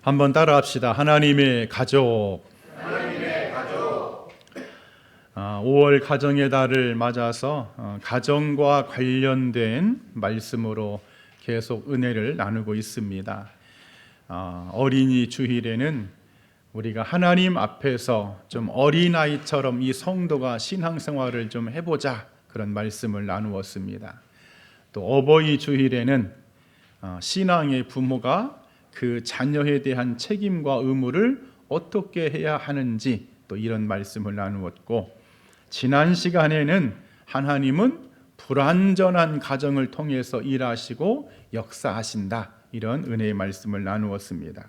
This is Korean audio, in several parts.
한번 따라합시다. 하나님의 가족. 5월 가정의 달을 맞아서 가정과 관련된 말씀으로 계속 은혜를 나누고 있습니다. 어린이 주일에는 우리가 하나님 앞에서 좀 어린아이처럼 이 성도가 신앙생활을 좀 해보자, 그런 말씀을 나누었습니다. 또 어버이 주일에는 신앙의 부모가 그 자녀에 대한 책임과 의무를 어떻게 해야 하는지 또 이런 말씀을 나누었고, 지난 시간에는 하나님은 불완전한 가정을 통해서 일하시고 역사하신다, 이런 은혜의 말씀을 나누었습니다.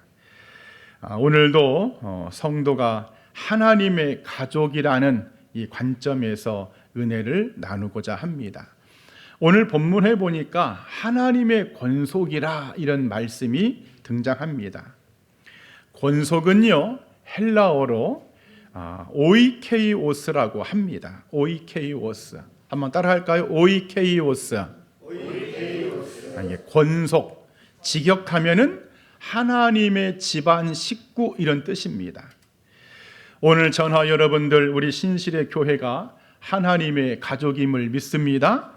오늘도 성도가 하나님의 가족이라는 이 관점에서 은혜를 나누고자 합니다. 오늘 본문에 보니까 하나님의 권속이라 이런 말씀이 등장합니다. 권속은요, 헬라어로 오이케이오스라고 합니다. 오이케이오스. 한번 따라할까요? 오이케이오스. 권속, 직역하면은 하나님의 집안 식구, 이런 뜻입니다. 오늘 저와 여러분들, 우리 신실의 교회가 하나님의 가족임을 믿습니다.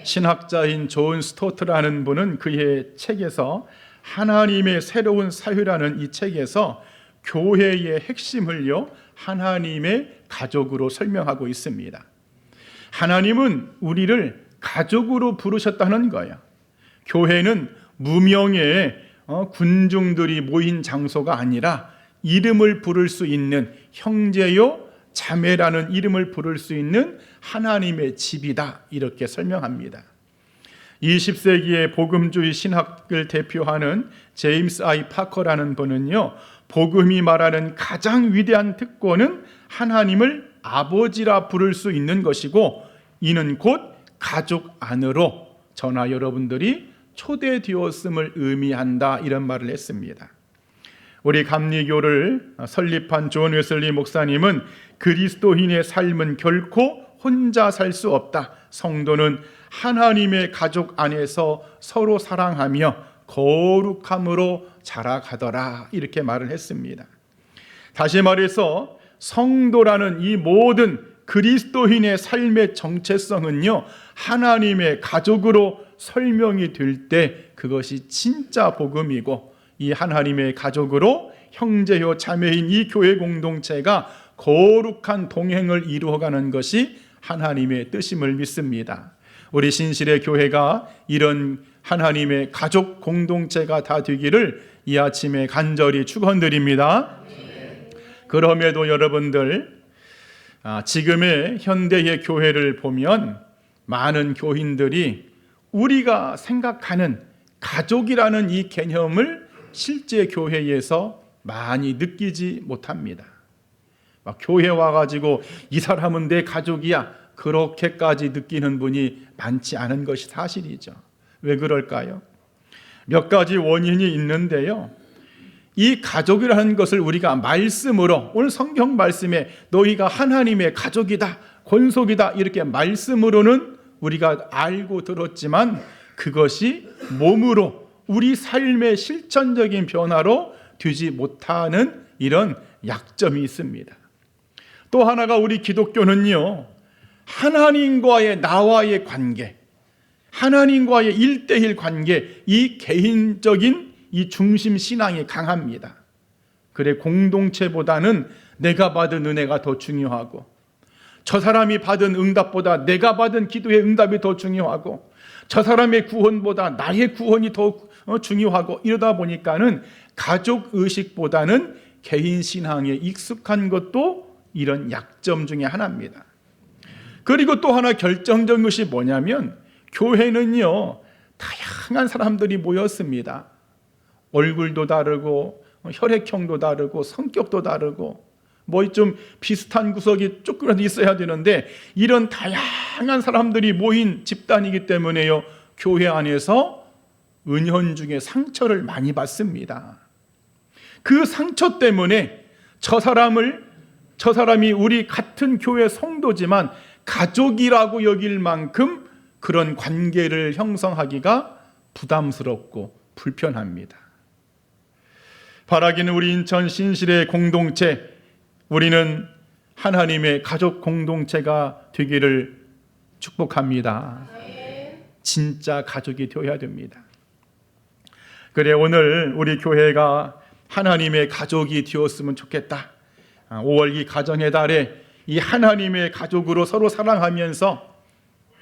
신학자인 존 스토트라는 분은 그의 책에서 하나님의 새로운 사회라는 이 책에서 교회의 핵심을요, 하나님의 가족으로 설명하고 있습니다. 하나님은 우리를 가족으로 부르셨다는 거예요. 교회는 무명의 군중들이 모인 장소가 아니라 이름을 부를 수 있는, 형제요 자매라는 이름을 부를 수 있는 하나님의 집이다, 이렇게 설명합니다. 20세기의 복음주의 신학을 대표하는 제임스 I 파커라는 분은요, 복음이 말하는 가장 위대한 특권은 하나님을 아버지라 부를 수 있는 것이고, 이는 곧 가족 안으로 저나 여러분들이 초대되었음을 의미한다, 이런 말을 했습니다. 우리 감리교를 설립한 존 웨슬리 목사님은 그리스도인의 삶은 결코 혼자 살 수 없다. 성도는 하나님의 가족 안에서 서로 사랑하며 거룩함으로 자라가더라, 이렇게 말을 했습니다. 다시 말해서 성도라는 이 모든 그리스도인의 삶의 정체성은요, 하나님의 가족으로 설명이 될 때 그것이 진짜 복음이고, 이 하나님의 가족으로 형제요 자매인 이 교회 공동체가 거룩한 동행을 이루어가는 것이 하나님의 뜻임을 믿습니다. 우리 신실의 교회가 이런 하나님의 가족 공동체가 다 되기를 이 아침에 간절히 축원드립니다. 그럼에도 여러분들, 지금의 현대의 교회를 보면 많은 교인들이 우리가 생각하는 가족이라는 이 개념을 실제 교회에서 많이 느끼지 못합니다. 막 교회 와가지고 이 사람은 내 가족이야, 그렇게까지 느끼는 분이 많지 않은 것이 사실이죠. 왜 그럴까요? 몇 가지 원인이 있는데요, 이 가족이라는 것을 우리가 말씀으로, 오늘 성경 말씀에 너희가 하나님의 가족이다, 권속이다, 이렇게 말씀으로는 우리가 알고 들었지만 그것이 몸으로 우리 삶의 실천적인 변화로 되지 못하는 이런 약점이 있습니다. 또 하나가, 우리 기독교는요, 하나님과의 나와의 관계, 하나님과의 1:1 관계, 이 개인적인 이 중심 신앙이 강합니다. 그래, 공동체보다는 내가 받은 은혜가 더 중요하고, 저 사람이 받은 응답보다 내가 받은 기도의 응답이 더 중요하고, 저 사람의 구원보다 나의 구원이 더 중요하고, 이러다 보니까는 가족 의식보다는 개인 신앙에 익숙한 것도 이런 약점 중에 하나입니다. 그리고 또 하나 결정적인 것이 뭐냐면, 교회는요, 다양한 사람들이 모였습니다. 얼굴도 다르고 혈액형도 다르고 성격도 다르고 뭐 좀 비슷한 구석이 조금이라도 있어야 되는데, 이런 다양한 사람들이 모인 집단이기 때문에요, 교회 안에서 은연중에 상처를 많이 받습니다. 그 상처 때문에 저 사람이 우리 같은 교회 성도지만 가족이라고 여길 만큼 그런 관계를 형성하기가 부담스럽고 불편합니다. 바라기는 우리 인천 신실의 공동체, 우리는 하나님의 가족 공동체가 되기를 축복합니다. 진짜 가족이 되어야 됩니다. 그래, 오늘 우리 교회가 하나님의 가족이 되었으면 좋겠다. 5월 이 가정의 달에 이 하나님의 가족으로 서로 사랑하면서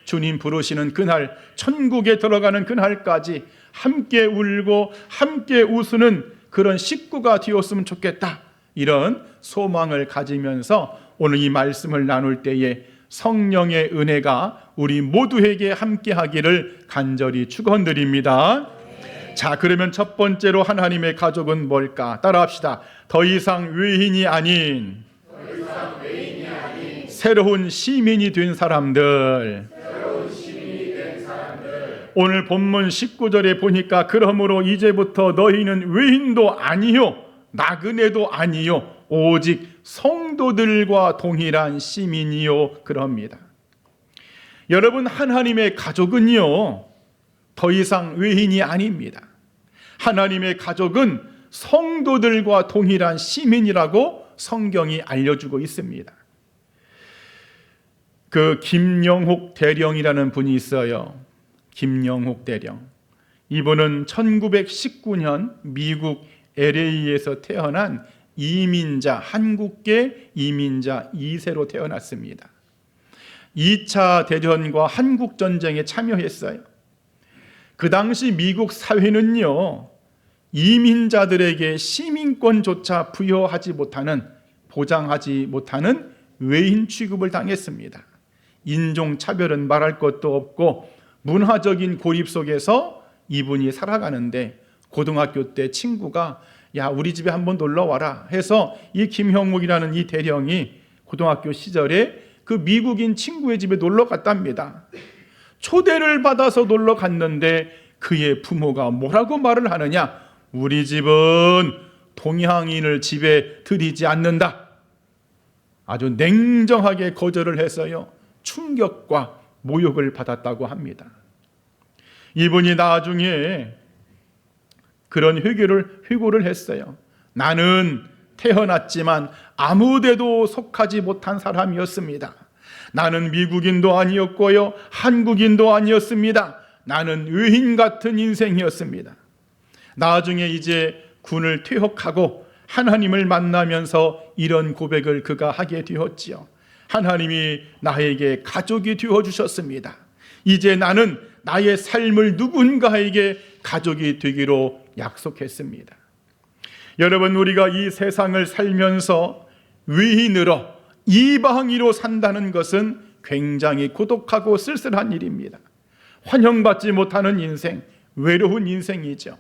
주님 부르시는 그날, 천국에 들어가는 그날까지 함께 울고 함께 웃는 그런 식구가 되었으면 좋겠다. 이런 소망을 가지면서 오늘 이 말씀을 나눌 때에 성령의 은혜가 우리 모두에게 함께 하기를 간절히 축원드립니다. 자, 그러면 첫 번째로 하나님의 가족은 뭘까? 따라합시다. 더 이상 외인이 아닌 새로운 시민이 된 사람들. 오늘 본문 19절에 보니까 그러므로 이제부터 너희는 외인도 아니요 나그네도 아니요 오직 성도들과 동일한 시민이요 그럽니다. 여러분, 하나님의 가족은요 더 이상 외인이 아닙니다. 하나님의 가족은 성도들과 동일한 시민이라고 성경이 알려주고 있습니다. 그 김영옥 대령이라는 분이 있어요. 김영옥 대령. 이분은 1919년 미국 LA에서 태어난 이민자, 한국계 이민자 2세로 태어났습니다. 2차 대전과 한국전쟁에 참여했어요. 그 당시 미국 사회는요, 이민자들에게 시민권조차 부여하지 못하는, 보장하지 못하는 외인 취급을 당했습니다. 인종차별은 말할 것도 없고 문화적인 고립 속에서 이분이 살아가는데, 고등학교 때 친구가 야, 우리 집에 한번 놀러 와라 해서 이 김형욱이라는 이 대령이 고등학교 시절에 그 미국인 친구의 집에 놀러 갔답니다. 초대를 받아서 놀러 갔는데 그의 부모가 뭐라고 말을 하느냐? 우리 집은 동양인을 집에 들이지 않는다. 아주 냉정하게 거절을 해서요, 충격과 모욕을 받았다고 합니다. 이분이 나중에 그런 회고를 했어요. 나는 태어났지만 아무데도 속하지 못한 사람이었습니다. 나는 미국인도 아니었고요, 한국인도 아니었습니다. 나는 외인 같은 인생이었습니다. 나중에 이제 군을 퇴역하고 하나님을 만나면서 이런 고백을 그가 하게 되었지요. 하나님이 나에게 가족이 되어주셨습니다. 이제 나는 나의 삶을 누군가에게 가족이 되기로 약속했습니다. 여러분, 우리가 이 세상을 살면서 외인으로, 이방인으로 산다는 것은 굉장히 고독하고 쓸쓸한 일입니다. 환영받지 못하는 인생, 외로운 인생이죠.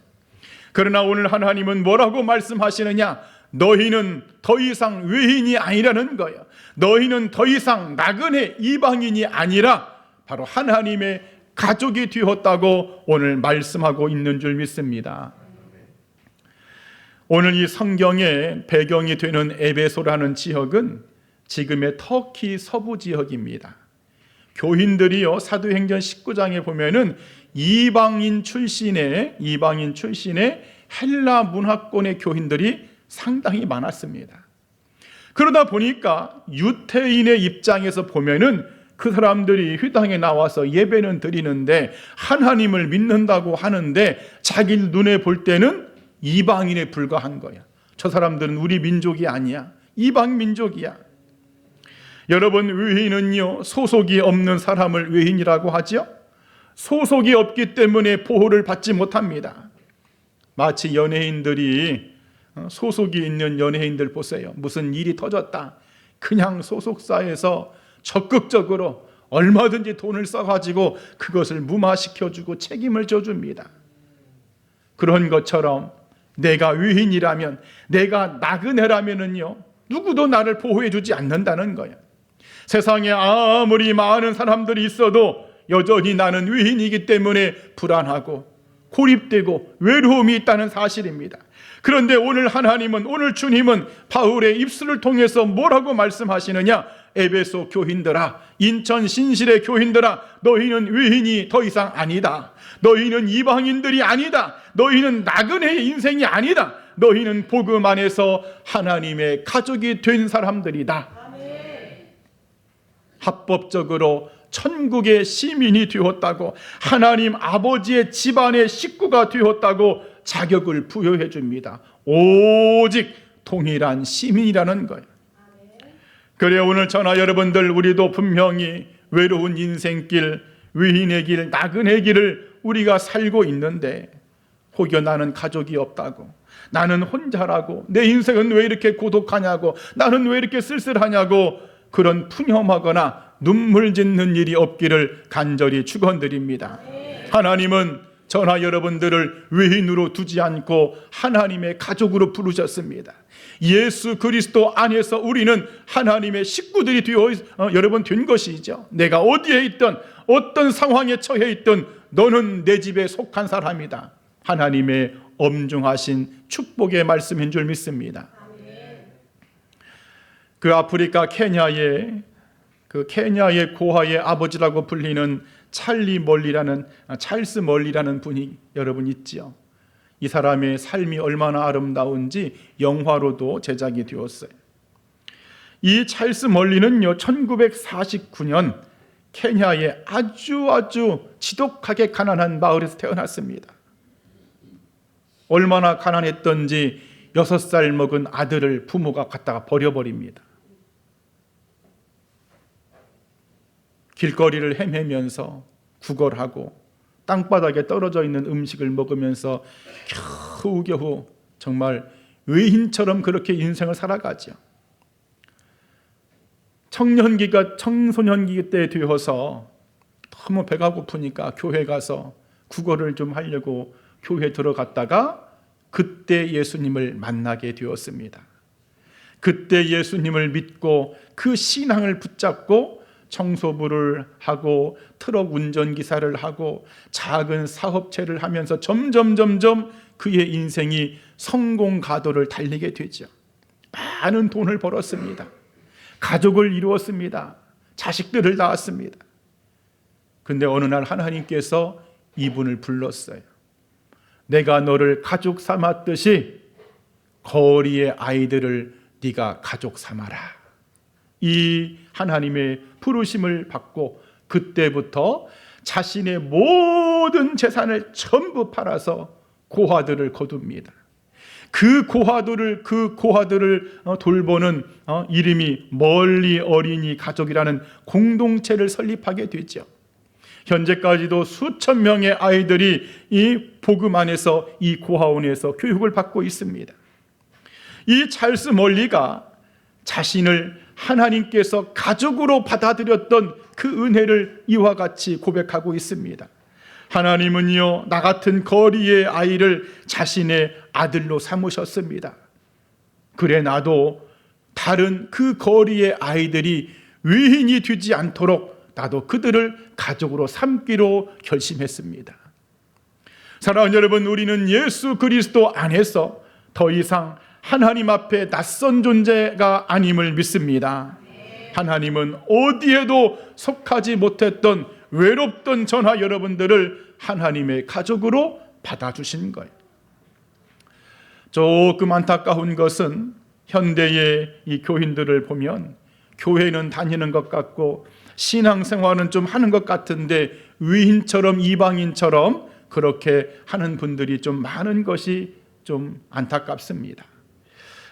그러나 오늘 하나님은 뭐라고 말씀하시느냐? 너희는 더 이상 외인이 아니라는 거예요. 너희는 더 이상 나그네 이방인이 아니라 바로 하나님의 가족이 되었다고 오늘 말씀하고 있는 줄 믿습니다. 오늘 이 성경의 배경이 되는 에베소라는 지역은 지금의 터키 서부 지역입니다. 교인들이요, 사도행전 19장에 보면은 이방인 출신의 헬라 문화권의 교인들이 상당히 많았습니다. 그러다 보니까 유태인의 입장에서 보면은 그 사람들이 회당에 나와서 예배는 드리는데 하나님을 믿는다고 하는데 자기 눈에 볼 때는 이방인에 불과한 거야. 저 사람들은 우리 민족이 아니야. 이방 민족이야. 여러분, 외인은요, 소속이 없는 사람을 외인이라고 하죠. 소속이 없기 때문에 보호를 받지 못합니다. 마치 연예인들이, 소속이 있는 연예인들 보세요. 무슨 일이 터졌다, 그냥 소속사에서 적극적으로 얼마든지 돈을 써가지고 그것을 무마시켜주고 책임을 져줍니다. 그런 것처럼 내가 외인이라면, 내가 나그네라면은요, 누구도 나를 보호해주지 않는다는 거예요. 세상에 아무리 많은 사람들이 있어도 여전히 나는 외인이기 때문에 불안하고 고립되고 외로움이 있다는 사실입니다. 그런데 오늘 하나님은, 오늘 주님은 바울의 입술을 통해서 뭐라고 말씀하시느냐? 에베소 교인들아, 인천 신실의 교인들아, 너희는 외인이 더 이상 아니다. 너희는 이방인들이 아니다. 너희는 나그네의 인생이 아니다. 너희는 복음 안에서 하나님의 가족이 된 사람들이다. 합법적으로 천국의 시민이 되었다고, 하나님 아버지의 집안의 식구가 되었다고 자격을 부여해 줍니다. 오직 동일한 시민이라는 거예요. 그래, 오늘 저나 여러분들, 우리도 분명히 외로운 인생길, 외인의 길, 나그네 길을 우리가 살고 있는데, 혹여 나는 가족이 없다고, 나는 혼자라고, 내 인생은 왜 이렇게 고독하냐고, 나는 왜 이렇게 쓸쓸하냐고, 그런 푸념하거나 눈물 짓는 일이 없기를 간절히 축원드립니다. 하나님은 저나 여러분들을 외인으로 두지 않고 하나님의 가족으로 부르셨습니다. 예수 그리스도 안에서 우리는 하나님의 식구들이 여러분 된 것이죠. 내가 어디에 있든 어떤 상황에 처해 있든 너는 내 집에 속한 사람이다. 하나님의 엄중하신 축복의 말씀인 줄 믿습니다. 그 아프리카 케냐의 고아의 아버지라고 불리는 찰스 멀리라는 분이 여러분 있지요. 이 사람의 삶이 얼마나 아름다운지 영화로도 제작이 되었어요. 이 찰스 멀리는요, 1949년 케냐의 아주 지독하게 가난한 마을에서 태어났습니다. 얼마나 가난했던지 6살 먹은 아들을 부모가 갖다가 버려버립니다. 길거리를 헤매면서 구걸하고 땅바닥에 떨어져 있는 음식을 먹으면서 겨우겨우 정말 외인처럼 그렇게 인생을 살아가죠. 청소년기 때 되어서 너무 배가 고프니까 교회 가서 구걸을 좀 하려고 교회 들어갔다가 그때 예수님을 만나게 되었습니다. 그때 예수님을 믿고 그 신앙을 붙잡고 청소부를 하고 트럭 운전기사를 하고 작은 사업체를 하면서 점점 그의 인생이 성공 가도를 달리게 되죠. 많은 돈을 벌었습니다. 가족을 이루었습니다. 자식들을 낳았습니다. 근데 어느 날 하나님께서 이분을 불렀어요. 내가 너를 가족 삼았듯이 거리의 아이들을 네가 가족 삼아라. 이 하나님의 부르심을 받고 그때부터 자신의 모든 재산을 전부 팔아서 고아들을 거둡니다. 그 고아들을 돌보는 이름이 멀리 어린이 가족이라는 공동체를 설립하게 되죠. 현재까지도 수천 명의 아이들이 이 복음 안에서, 이 고아원에서 교육을 받고 있습니다. 이 찰스 멀리가 자신을 하나님께서 가족으로 받아들였던 그 은혜를 이와 같이 고백하고 있습니다. 하나님은요, 나 같은 거리의 아이를 자신의 아들로 삼으셨습니다. 그래 나도 다른 그 거리의 아이들이 외인이 되지 않도록 나도 그들을 가족으로 삼기로 결심했습니다. 사랑하는 여러분, 우리는 예수 그리스도 안에서 더 이상 하나님 앞에 낯선 존재가 아님을 믿습니다. 하나님은 어디에도 속하지 못했던 외롭던 저나 여러분들을 하나님의 가족으로 받아주신 거예요. 조금 안타까운 것은 현대의 이 교인들을 보면 교회는 다니는 것 같고 신앙생활은 좀 하는 것 같은데 위인처럼 이방인처럼 그렇게 하는 분들이 좀 많은 것이 좀 안타깝습니다.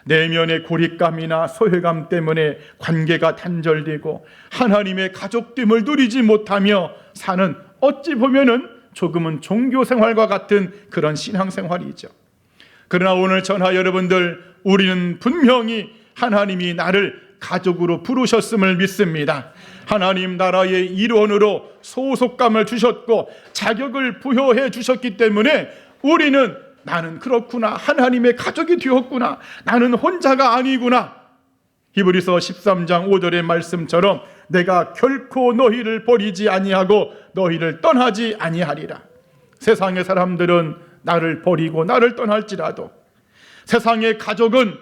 내면의 고립감이나 소외감 때문에 관계가 단절되고 하나님의 가족됨을 누리지 못하며 사는, 어찌 보면은 조금은 종교생활과 같은 그런 신앙생활이죠. 그러나 오늘 저나 여러분들, 우리는 분명히 하나님이 나를 가족으로 부르셨음을 믿습니다. 하나님 나라의 일원으로 소속감을 주셨고 자격을 부여해 주셨기 때문에 우리는 나는 그렇구나, 하나님의 가족이 되었구나, 나는 혼자가 아니구나. 히브리서 13장 5절의 말씀처럼 내가 결코 너희를 버리지 아니하고 너희를 떠나지 아니하리라. 세상의 사람들은 나를 버리고 나를 떠날지라도, 세상의 가족은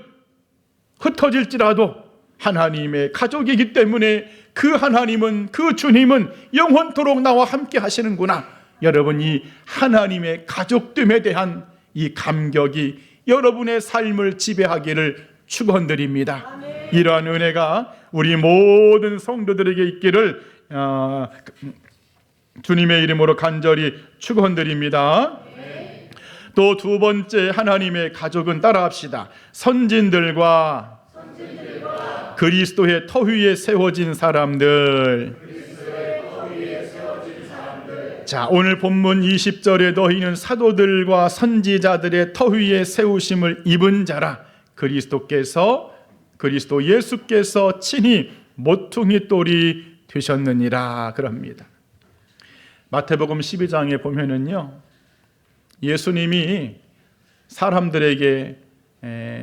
흩어질지라도 하나님의 가족이기 때문에 그 하나님은, 그 주님은 영원토록 나와 함께 하시는구나. 여러분, 이 하나님의 가족됨에 대한 이 감격이 여러분의 삶을 지배하기를 축원드립니다. 이러한 은혜가 우리 모든 성도들에게 있기를 주님의 이름으로 간절히 축원드립니다. 또 두 번째, 하나님의 가족은 따라합시다. 선진들과 그리스도의 터 위에 세워진 사람들. 자, 오늘 본문 20절에 너희는 사도들과 선지자들의 터 위에 세우심을 입은 자라. 그리스도 예수께서 친히 모퉁이 돌이 되셨느니라 그럽니다. 마태복음 12장에 보면은요, 예수님이 사람들에게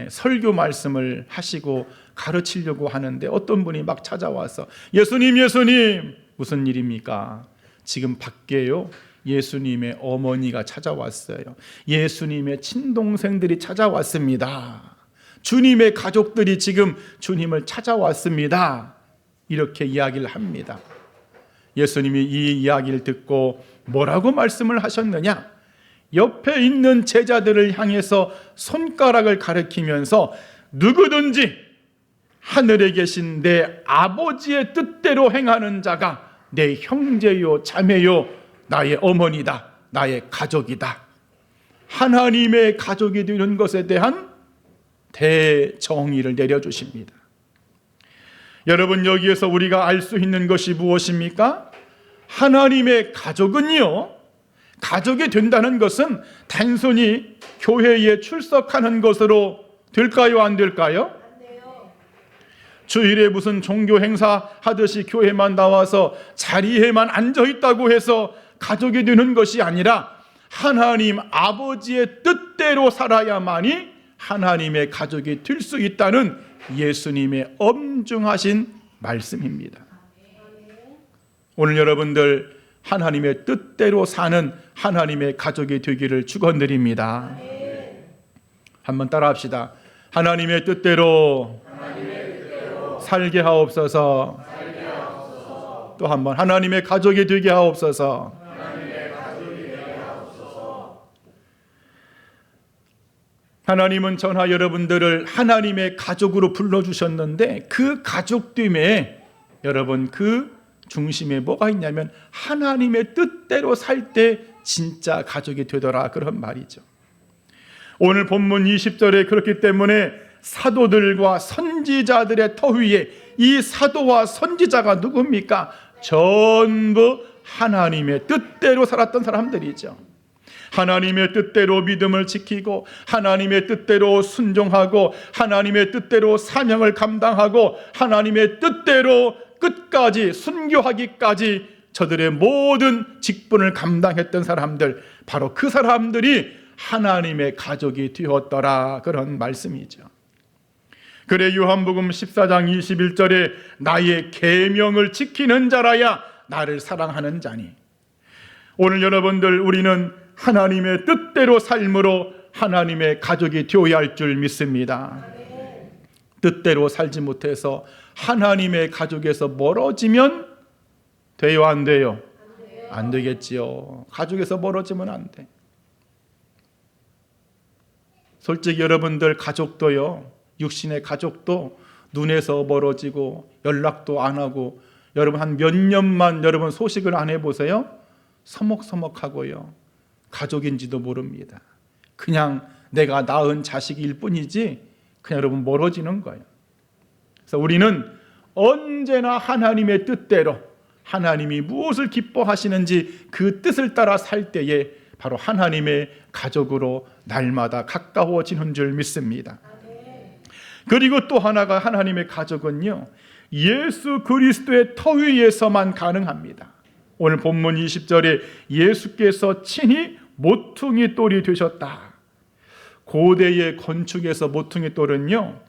설교 말씀을 하시고 가르치려고 하는데 어떤 분이 막 찾아와서 예수님 무슨 일입니까? 지금 밖에요, 예수님의 어머니가 찾아왔어요. 예수님의 친동생들이 찾아왔습니다. 주님의 가족들이 지금 주님을 찾아왔습니다. 이렇게 이야기를 합니다. 예수님이 이 이야기를 듣고 뭐라고 말씀을 하셨느냐? 옆에 있는 제자들을 향해서 손가락을 가리키면서 누구든지 하늘에 계신 내 아버지의 뜻대로 행하는 자가 내 형제요 자매요 나의 어머니다, 나의 가족이다. 하나님의 가족이 되는 것에 대한 대정의를 내려주십니다. 여러분, 여기에서 우리가 알 수 있는 것이 무엇입니까? 하나님의 가족은요, 가족이 된다는 것은 단순히 교회에 출석하는 것으로 될까요? 안 될까요? 주일에 무슨 종교 행사 하듯이 교회만 나와서 자리에만 앉아 있다고 해서 가족이 되는 것이 아니라 하나님 아버지의 뜻대로 살아야만이 하나님의 가족이 될 수 있다는 예수님의 엄중하신 말씀입니다. 오늘 여러분들 하나님의 뜻대로 사는 하나님의 가족이 되기를 축원드립니다. 한번 따라합시다. 하나님의 뜻대로 살게 하옵소서. 또 한번 하나님의 가족이 되게 하옵소서. 하나님은 저나 여러분들을 하나님의 가족으로 불러주셨는데 그 가족됨에 여러분 그 중심에 뭐가 있냐면 하나님의 뜻대로 살 때 진짜 가족이 되더라, 그런 말이죠. 오늘 본문 20절에 그렇기 때문에 사도들과 선지자들의 터 위에, 이 사도와 선지자가 누굽니까? 전부 하나님의 뜻대로 살았던 사람들이죠. 하나님의 뜻대로 믿음을 지키고 하나님의 뜻대로 순종하고 하나님의 뜻대로 사명을 감당하고 하나님의 뜻대로 끝까지 순교하기까지 저들의 모든 직분을 감당했던 사람들, 바로 그 사람들이 하나님의 가족이 되었더라, 그런 말씀이죠. 그래 요한복음 14장 21절에 나의 계명을 지키는 자라야 나를 사랑하는 자니. 오늘 여러분들, 우리는 하나님의 뜻대로 삶으로 하나님의 가족이 되어야 할 줄 믿습니다. 뜻대로 살지 못해서 하나님의 가족에서 멀어지면 돼요, 안 돼요? 안 되겠지요. 가족에서 멀어지면 안 돼. 솔직히 여러분들 가족도요, 육신의 가족도 눈에서 멀어지고 연락도 안 하고, 여러분 한 몇 년만 여러분 소식을 안 해보세요. 서먹서먹하고요, 가족인지도 모릅니다. 그냥 내가 낳은 자식일 뿐이지 그냥 여러분 멀어지는 거예요. 그래서 우리는 언제나 하나님의 뜻대로, 하나님이 무엇을 기뻐하시는지 그 뜻을 따라 살 때에 바로 하나님의 가족으로 날마다 가까워지는 줄 믿습니다. 그리고 또 하나가, 하나님의 가족은요, 예수 그리스도의 터 위에서만 가능합니다. 오늘 본문 20절에 예수께서 친히 모퉁이 돌이 되셨다. 고대의 건축에서 모퉁이 돌은요,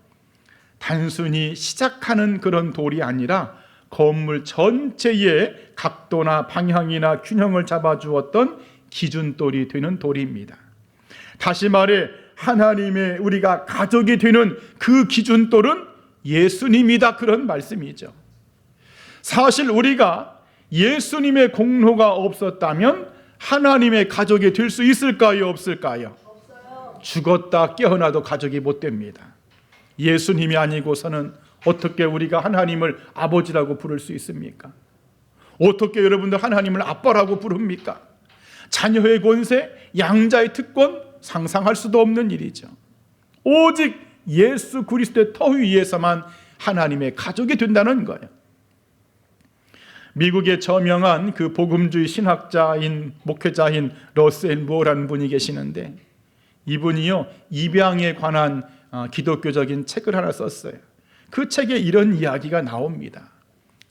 단순히 시작하는 그런 돌이 아니라 건물 전체의 각도나 방향이나 균형을 잡아주었던 기준돌이 되는 돌입니다. 다시 말해 하나님의 우리가 가족이 되는 그 기준돌은 예수님이다, 그런 말씀이죠. 사실 우리가 예수님의 공로가 없었다면 하나님의 가족이 될 수 있을까요, 없을까요? 죽었다 깨어나도 가족이 못 됩니다. 예수님이 아니고서는 어떻게 우리가 하나님을 아버지라고 부를 수 있습니까? 어떻게 여러분들 하나님을 아빠라고 부릅니까? 자녀의 권세, 양자의 특권 상상할 수도 없는 일이죠. 오직 예수 그리스도의 터 위에서만 하나님의 가족이 된다는 거예요. 미국의 저명한 그 복음주의 신학자인 목회자인 러셀 무어라는 분이 계시는데, 이분이요 입양에 관한 기독교적인 책을 하나 썼어요. 그 책에 이런 이야기가 나옵니다.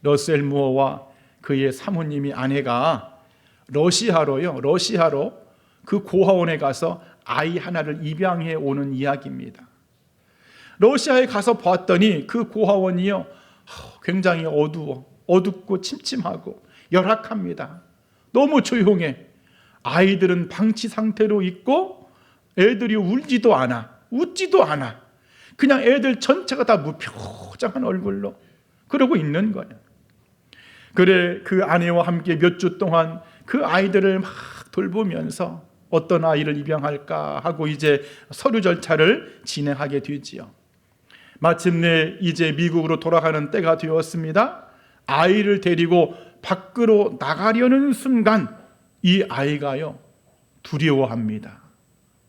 러셀 무어와 그의 사모님이 아내가 러시아로 그 고아원에 가서 아이 하나를 입양해 오는 이야기입니다. 러시아에 가서 봤더니 그 고아원이요 굉장히 어둡고 침침하고 열악합니다. 너무 조용해. 아이들은 방치 상태로 있고 애들이 울지도 않아, 웃지도 않아. 그냥 애들 전체가 다 무표정한 얼굴로 그러고 있는 거예요. 그래 그 아내와 함께 몇 주 동안 그 아이들을 막 돌보면서 어떤 아이를 입양할까 하고 이제 서류 절차를 진행하게 되지요. 마침내 이제 미국으로 돌아가는 때가 되었습니다. 아이를 데리고 밖으로 나가려는 순간 이 아이가요 두려워합니다.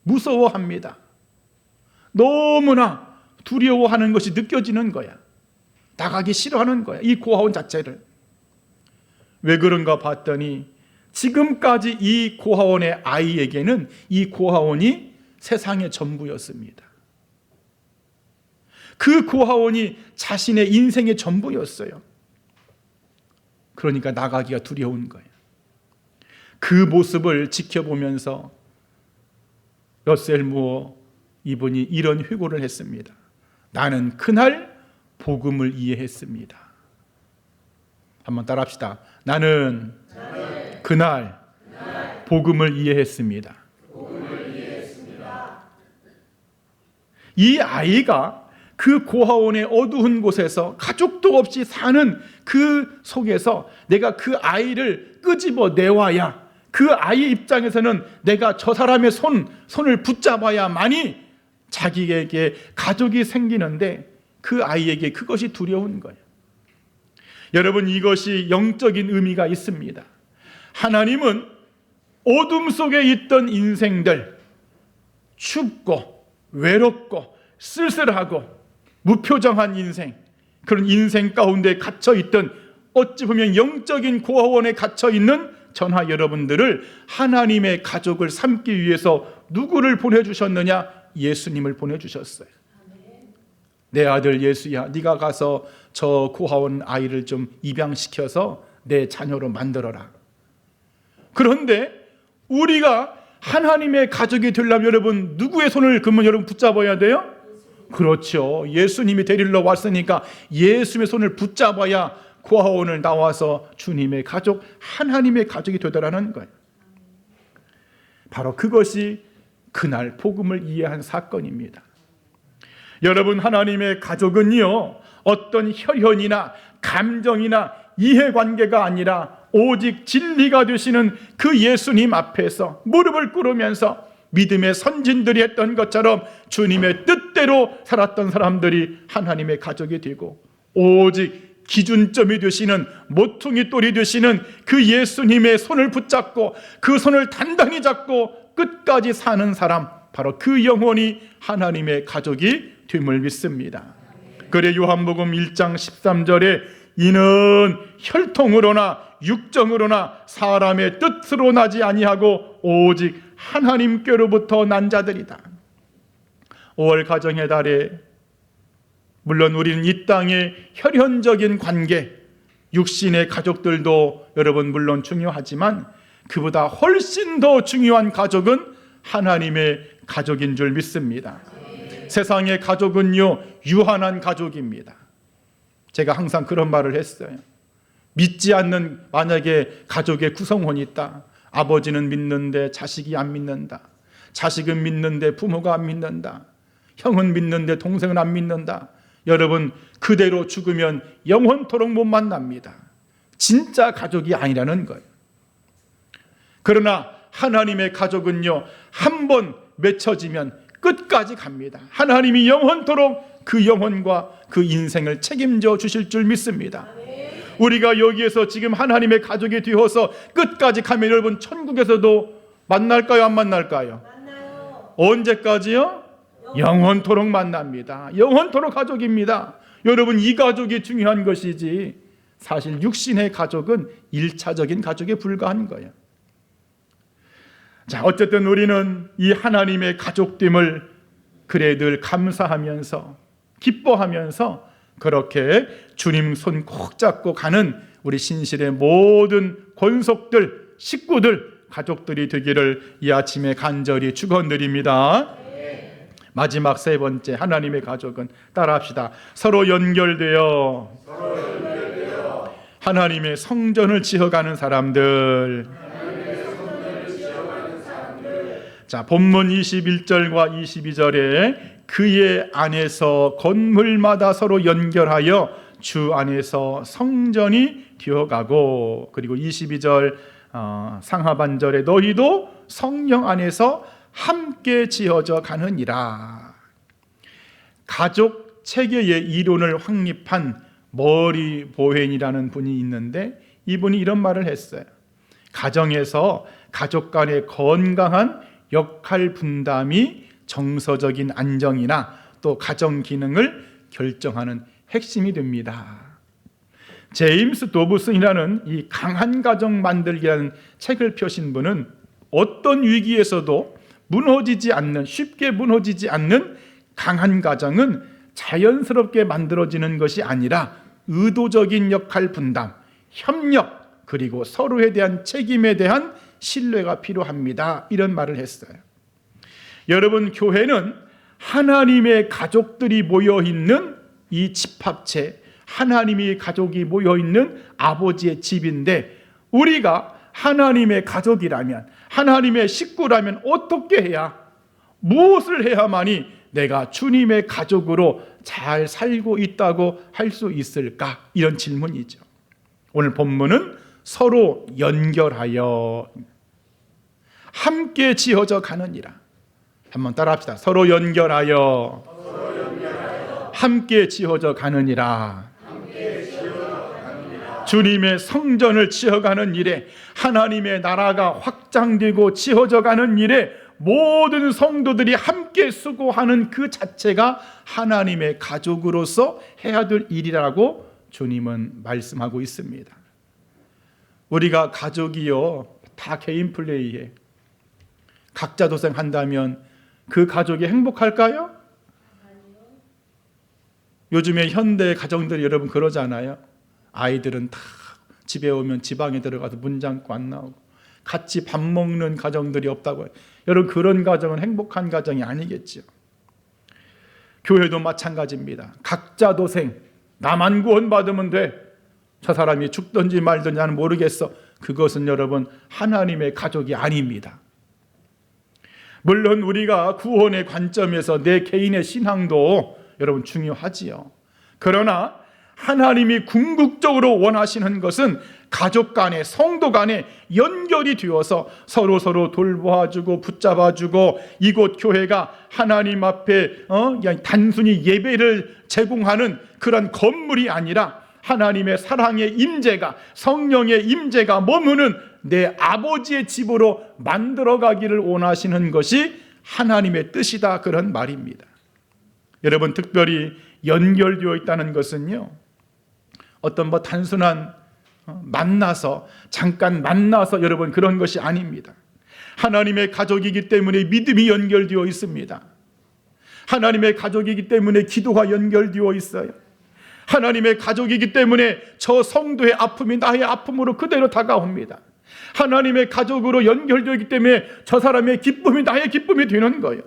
무서워합니다. 너무나 두려워하는 것이 느껴지는 거야. 나가기 싫어하는 거야, 이 고아원 자체를. 왜 그런가 봤더니 지금까지 이 고아원의 아이에게는 이 고아원이 세상의 전부였습니다. 그 고아원이 자신의 인생의 전부였어요. 그러니까 나가기가 두려운 거예요. 그 모습을 지켜보면서 러셀 무어 이분이 이런 회고를 했습니다. 나는 그날 복음을 이해했습니다. 한번 따라합시다. 나는 그날 복음을 이해했습니다. 이 아이가 그 고아원의 어두운 곳에서 가족도 없이 사는 그 속에서 내가 그 아이를 끄집어 내와야, 그 아이 입장에서는 내가 저 사람의 손을 붙잡아야만이 자기에게 가족이 생기는데 그 아이에게 그것이 두려운 거예요. 여러분, 이것이 영적인 의미가 있습니다. 하나님은 어둠 속에 있던 인생들, 춥고 외롭고 쓸쓸하고 무표정한 인생, 그런 인생 가운데 갇혀있던, 어찌 보면 영적인 고아원에 갇혀있는 저나 여러분들을 하나님의 가족을 삼기 위해서 누구를 보내주셨느냐? 예수님을 보내주셨어요. 내 아들 예수야, 네가 가서 저 고아원 아이를 좀 입양시켜서 내 자녀로 만들어라. 그런데 우리가 하나님의 가족이 되려면 여러분 누구의 손을 그러면 여러분 붙잡아야 돼요? 그렇죠. 예수님이 데리러 왔으니까 예수님의 손을 붙잡아야 고아원을 나와서 주님의 가족, 하나님의 가족이 되더라는 거예요. 바로 그것이 그날 복음을 이해한 사건입니다. 여러분, 하나님의 가족은요 어떤 혈연이나 감정이나 이해관계가 아니라 오직 진리가 되시는 그 예수님 앞에서 무릎을 꿇으면서 믿음의 선진들이 했던 것처럼 주님의 뜻대로 살았던 사람들이 하나님의 가족이 되고, 오직 기준점이 되시는, 모퉁이 돌이 되시는 그 예수님의 손을 붙잡고 그 손을 단단히 잡고 끝까지 사는 사람, 바로 그 영혼이 하나님의 가족이 됨을 믿습니다. 그래 요한복음 1장 13절에 이는 혈통으로나 육정으로나 사람의 뜻으로 나지 아니하고 오직 하나님께로부터 난 자들이다. 5월 가정의 달에 물론 우리는 이 땅의 혈연적인 관계, 육신의 가족들도 여러분 물론 중요하지만 그보다 훨씬 더 중요한 가족은 하나님의 가족인 줄 믿습니다. 세상의 가족은요 유한한 가족입니다. 제가 항상 그런 말을 했어요. 믿지 않는 만약에 가족의 구성원이 있다. 아버지는 믿는데 자식이 안 믿는다. 자식은 믿는데 부모가 안 믿는다. 형은 믿는데 동생은 안 믿는다. 여러분, 그대로 죽으면 영원토록 못 만납니다. 진짜 가족이 아니라는 거예요. 그러나 하나님의 가족은요 한 번 맺혀지면 끝까지 갑니다. 하나님이 영원토록 그 영혼과 그 인생을 책임져 주실 줄 믿습니다. 우리가 여기에서 지금 하나님의 가족이 되어서 끝까지 가면 여러분 천국에서도 만날까요? 안 만날까요? 만나요. 언제까지요? 영원토록 만납니다. 영원토록 가족입니다. 여러분, 이 가족이 중요한 것이지 사실 육신의 가족은 1차적인 가족에 불과한 거예요. 자, 어쨌든 우리는 이 하나님의 가족됨을 그래 늘 감사하면서 기뻐하면서 그렇게 주님 손 꼭 잡고 가는 우리 신실의 모든 권속들, 식구들, 가족들이 되기를 이 아침에 간절히 축원드립니다. 마지막 세 번째, 하나님의 가족은 따라합시다. 서로 연결되어 하나님의 성전을 지어가는 사람들. 자, 본문 21절과 22절에 그의 안에서 건물마다 서로 연결하여 주 안에서 성전이 되어가고, 그리고 22절 상하반절에 너희도 성령 안에서 함께 지어져 가느니라. 가족 체계의 이론을 확립한 머리 보헨이라는 분이 있는데 이분이 이런 말을 했어요. 가정에서 가족 간의 건강한 역할 분담이 정서적인 안정이나 또 가정 기능을 결정하는 핵심이 됩니다. 제임스 도브슨이라는 이 강한 가정 만들기라는 책을 펴신 분은 어떤 위기에서도 무너지지 않는, 쉽게 무너지지 않는 강한 가정은 자연스럽게 만들어지는 것이 아니라 의도적인 역할 분담, 협력, 그리고 서로에 대한 책임에 대한 신뢰가 필요합니다. 이런 말을 했어요. 여러분, 교회는 하나님의 가족들이 모여있는 이 집합체, 하나님의 가족이 모여있는 아버지의 집인데, 우리가 하나님의 가족이라면, 하나님의 식구라면 어떻게 해야, 무엇을 해야만이 내가 주님의 가족으로 잘 살고 있다고 할 수 있을까? 이런 질문이죠. 오늘 본문은 서로 연결하여 함께 지어져 가느니라. 한번 따라합시다. 서로 연결하여 함께 지어져 가느니라. 주님의 성전을 지어가는 일에, 하나님의 나라가 확장되고 지어져 가는 일에 모든 성도들이 함께 수고하는 그 자체가 하나님의 가족으로서 해야 될 일이라고 주님은 말씀하고 있습니다. 우리가 가족이요, 다 개인 플레이에 각자 도생한다면 그 가족이 행복할까요? 요즘에 현대 가정들이 여러분 그러잖아요. 아이들은 다 집에 오면 지방에 들어가서 문 잠고 안 나오고 같이 밥 먹는 가정들이 없다고 해요. 여러분, 그런 가정은 행복한 가정이 아니겠죠. 교회도 마찬가지입니다. 각자 도생, 나만 구원받으면 돼. 저 사람이 죽든지 말든지 나는 모르겠어. 그것은 여러분 하나님의 가족이 아닙니다. 물론 우리가 구원의 관점에서 내 개인의 신앙도 여러분 중요하지요. 그러나 하나님이 궁극적으로 원하시는 것은 가족 간에, 성도 간에 연결이 되어서 서로 돌봐주고 붙잡아주고, 이곳 교회가 하나님 앞에 그냥 단순히 예배를 제공하는 그런 건물이 아니라 하나님의 사랑의 임재가, 성령의 임재가 머무는 내 아버지의 집으로 만들어가기를 원하시는 것이 하나님의 뜻이다, 그런 말입니다. 여러분, 특별히 연결되어 있다는 것은요, 어떤 단순한 만나서, 잠깐 만나서 여러분 그런 것이 아닙니다. 하나님의 가족이기 때문에 믿음이 연결되어 있습니다. 하나님의 가족이기 때문에 기도가 연결되어 있어요. 하나님의 가족이기 때문에 저 성도의 아픔이 나의 아픔으로 그대로 다가옵니다. 하나님의 가족으로 연결되어 있기 때문에 저 사람의 기쁨이 나의 기쁨이 되는 거예요.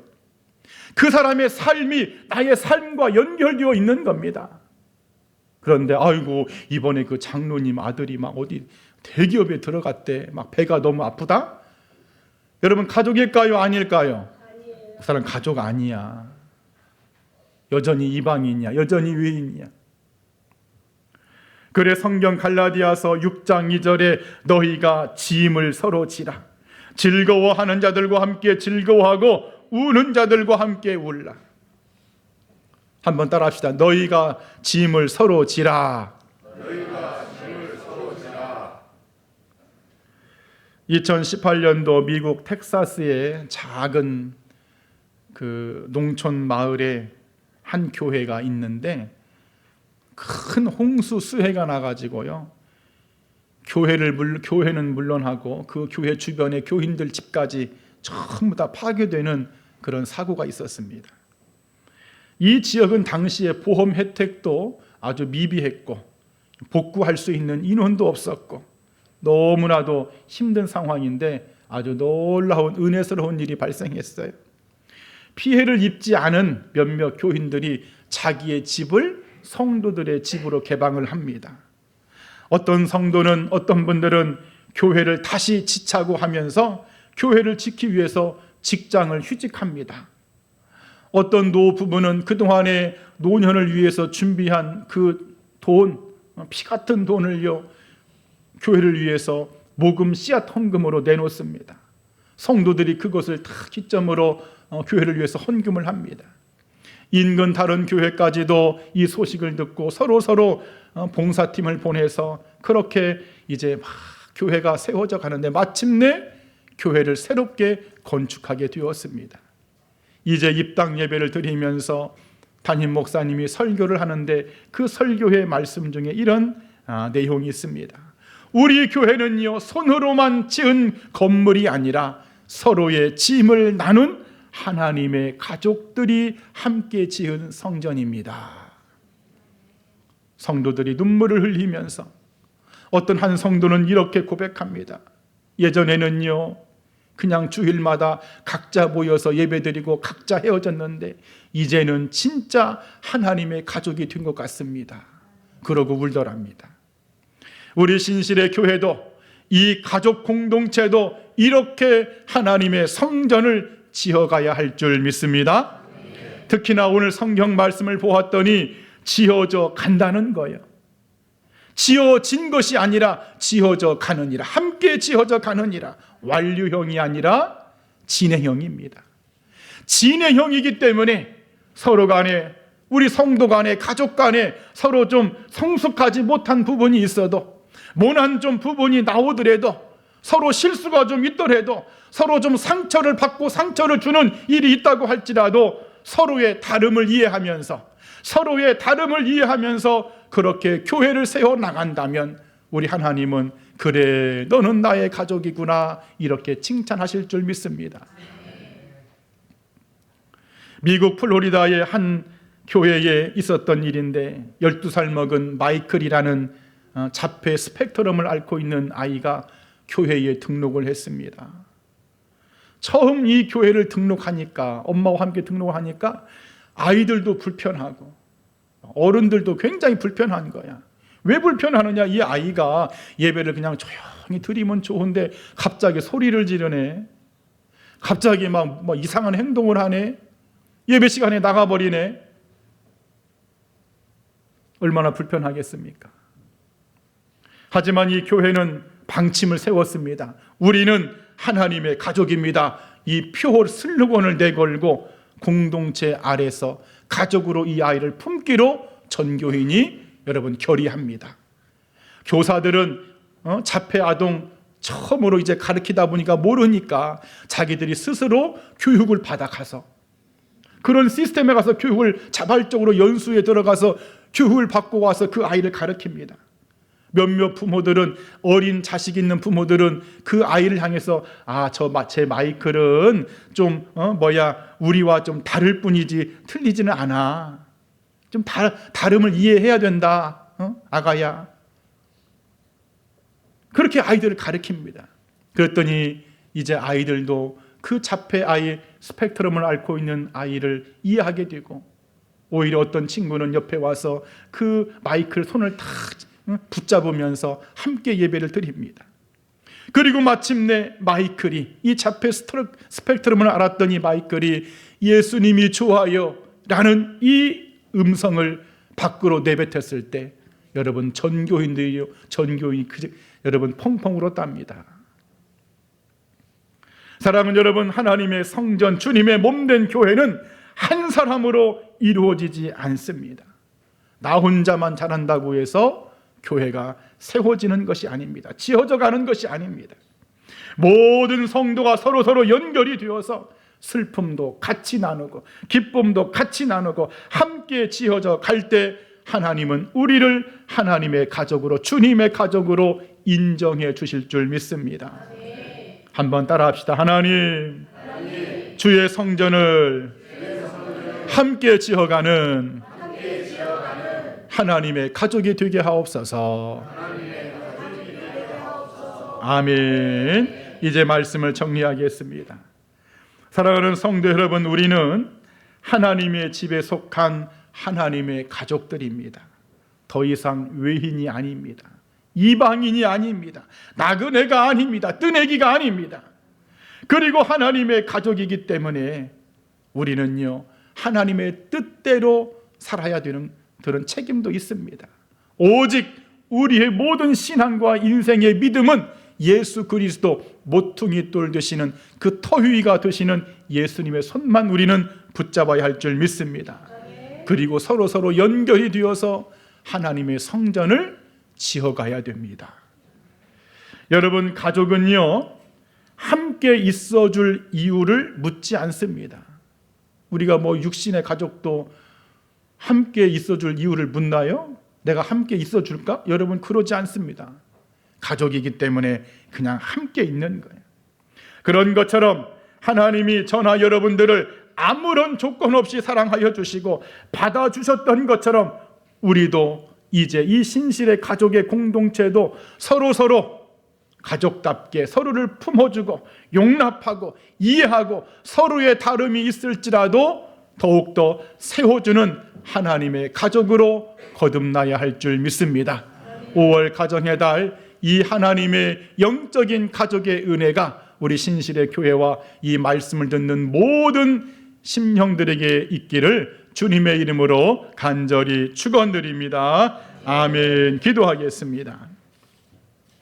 그 사람의 삶이 나의 삶과 연결되어 있는 겁니다. 그런데 아이고, 이번에 그 장로님 아들이 막 어디 대기업에 들어갔대, 막 배가 너무 아프다. 여러분, 가족일까요, 아닐까요? 아니에요. 그 사람 가족 아니야. 여전히 이방인이야. 여전히 외인이야. 그래 성경 갈라디아서 6장 2절에 너희가 짐을 서로 지라. 즐거워하는 자들과 함께 즐거워하고 우는 자들과 함께 울라. 한번 따라합시다. 너희가 짐을 서로 지라. 2018년도 미국 텍사스의 작은 그 농촌 마을에 한 교회가 있는데 큰 홍수 수해가 나가지고요. 교회는 물론하고 그 교회 주변의 교인들 집까지 전부 다 파괴되는 그런 사고가 있었습니다. 이 지역은 당시에 보험 혜택도 아주 미비했고 복구할 수 있는 인원도 없었고 너무나도 힘든 상황인데 아주 놀라운 은혜스러운 일이 발생했어요. 피해를 입지 않은 몇몇 교인들이 자기의 집을 성도들의 집으로 개방을 합니다. 어떤 성도는, 어떤 분들은 교회를 다시 지차고 하면서 교회를 짓기 위해서 직장을 휴직합니다. 어떤 노부부는 그동안의 노년을 위해서 준비한 그 돈, 피 같은 돈을요, 교회를 위해서 모금 씨앗 헌금으로 내놓습니다. 성도들이 그것을 다 기점으로 교회를 위해서 헌금을 합니다. 인근 다른 교회까지도 이 소식을 듣고 서로 봉사팀을 보내서 그렇게 이제 막 교회가 세워져 가는데 마침내 교회를 새롭게 건축하게 되었습니다. 이제 입당 예배를 드리면서 담임 목사님이 설교를 하는데 그 설교의 말씀 중에 이런 내용이 있습니다. 우리 교회는요, 손으로만 지은 건물이 아니라 서로의 짐을 나눈 하나님의 가족들이 함께 지은 성전입니다. 성도들이 눈물을 흘리면서 어떤 한 성도는 이렇게 고백합니다. 예전에는요, 그냥 주일마다 각자 모여서 예배드리고 각자 헤어졌는데 이제는 진짜 하나님의 가족이 된 것 같습니다. 그러고 울더랍니다. 우리 신실의 교회도 이 가족 공동체도 이렇게 하나님의 성전을 지어가야 할 줄 믿습니다. 특히나 오늘 성경 말씀을 보았더니 지어져 간다는 거예요. 지어진 것이 아니라 지어져 가느니라. 함께 지어져 가느니라. 완료형이 아니라 진행형입니다. 진행형이기 때문에 서로 간에, 우리 성도 간에, 가족 간에 서로 좀 성숙하지 못한 부분이 있어도, 모난 좀 부분이 나오더라도, 서로 실수가 좀 있더라도, 서로 좀 상처를 받고 상처를 주는 일이 있다고 할지라도 서로의 다름을 이해하면서 그렇게 교회를 세워 나간다면 우리 하나님은 그래, 너는 나의 가족이구나, 이렇게 칭찬하실 줄 믿습니다. 미국 플로리다의 한 교회에 있었던 일인데 12살 먹은 마이클이라는 자폐 스펙트럼을 앓고 있는 아이가 교회에 등록을 했습니다. 처음 이 교회를 등록하니까, 엄마와 함께 등록하니까 아이들도 불편하고 어른들도 굉장히 불편한 거야. 왜 불편하느냐? 이 아이가 예배를 그냥 조용히 드리면 좋은데 갑자기 소리를 지르네. 갑자기 막 이상한 행동을 하네. 예배 시간에 나가버리네. 얼마나 불편하겠습니까? 하지만 이 교회는 방침을 세웠습니다. 우리는 하나님의 가족입니다. 이 표 슬로건을 내걸고 공동체 아래서 가족으로 이 아이를 품기로 전교인이 여러분 결의합니다. 교사들은 자폐 아동 처음으로 이제 가르치다 보니까 모르니까 자기들이 스스로 교육을 받아가서 그런 시스템에 가서 교육을 자발적으로 연수에 들어가서 교육을 받고 와서 그 아이를 가르칩니다. 몇몇 부모들은, 어린 자식 있는 부모들은 그 아이를 향해서 제 마이클은 좀 우리와 좀 다를 뿐이지 틀리지는 않아. 좀 다름을 이해해야 된다. 아가야. 그렇게 아이들을 가르칩니다. 그랬더니 이제 아이들도 그 자폐 아이, 스펙트럼을 앓고 있는 아이를 이해하게 되고, 오히려 어떤 친구는 옆에 와서 그 마이클 손을 탁 붙잡으면서 함께 예배를 드립니다. 그리고 마침내 마이클이, 이 자폐 스펙트럼을 알았던 이 마이클이 예수님이 좋아요 라는 이 음성을 밖으로 내뱉었을 때 여러분, 전교인이 여러분 펑펑 울었답니다. 사랑하는 여러분, 하나님의 성전, 주님의 몸된 교회는 한 사람으로 이루어지지 않습니다. 나 혼자만 잘한다고 해서 교회가 세워지는 것이 아닙니다. 지어져 가는 것이 아닙니다. 모든 성도가 서로 연결이 되어서 슬픔도 같이 나누고 기쁨도 같이 나누고 함께 지어져 갈 때 하나님은 우리를 하나님의 가족으로, 주님의 가족으로 인정해 주실 줄 믿습니다. 한번 따라합시다. 하나님, 주의 성전을 함께 지어가는 하나님의 가족이 되게 하옵소서. 아멘. 이제 말씀을 정리하겠습니다. 사랑하는 성도 여러분, 우리는 하나님의 집에 속한 하나님의 가족들입니다. 더 이상 외인이 아닙니다. 이방인이 아닙니다. 나그네가 아닙니다. 뜨내기가 아닙니다. 그리고 하나님의 가족이기 때문에 우리는요, 하나님의 뜻대로 살아야 되는 그런 책임도 있습니다. 오직 우리의 모든 신앙과 인생의 믿음은 예수 그리스도 모퉁이 돌 되시는 그 터위가 되시는 예수님의 손만 우리는 붙잡아야 할 줄 믿습니다. 그리고 서로 연결이 되어서 하나님의 성전을 지어가야 됩니다. 여러분, 가족은요, 함께 있어줄 이유를 묻지 않습니다. 우리가 육신의 가족도 함께 있어줄 이유를 묻나요? 내가 함께 있어줄까? 여러분, 그러지 않습니다. 가족이기 때문에 그냥 함께 있는 거예요. 그런 것처럼 하나님이 저나 여러분들을 아무런 조건 없이 사랑하여 주시고 받아주셨던 것처럼 우리도 이제 이 신실의 가족의 공동체도 서로 가족답게 서로를 품어주고 용납하고 이해하고 서로의 다름이 있을지라도 더욱더 세워주는 하나님의 가족으로 거듭나야 할 줄 믿습니다. 5월 가정의 달, 이 하나님의 영적인 가족의 은혜가 우리 신실의 교회와 이 말씀을 듣는 모든 심령들에게 있기를 주님의 이름으로 간절히 축원드립니다. 아멘. 기도하겠습니다.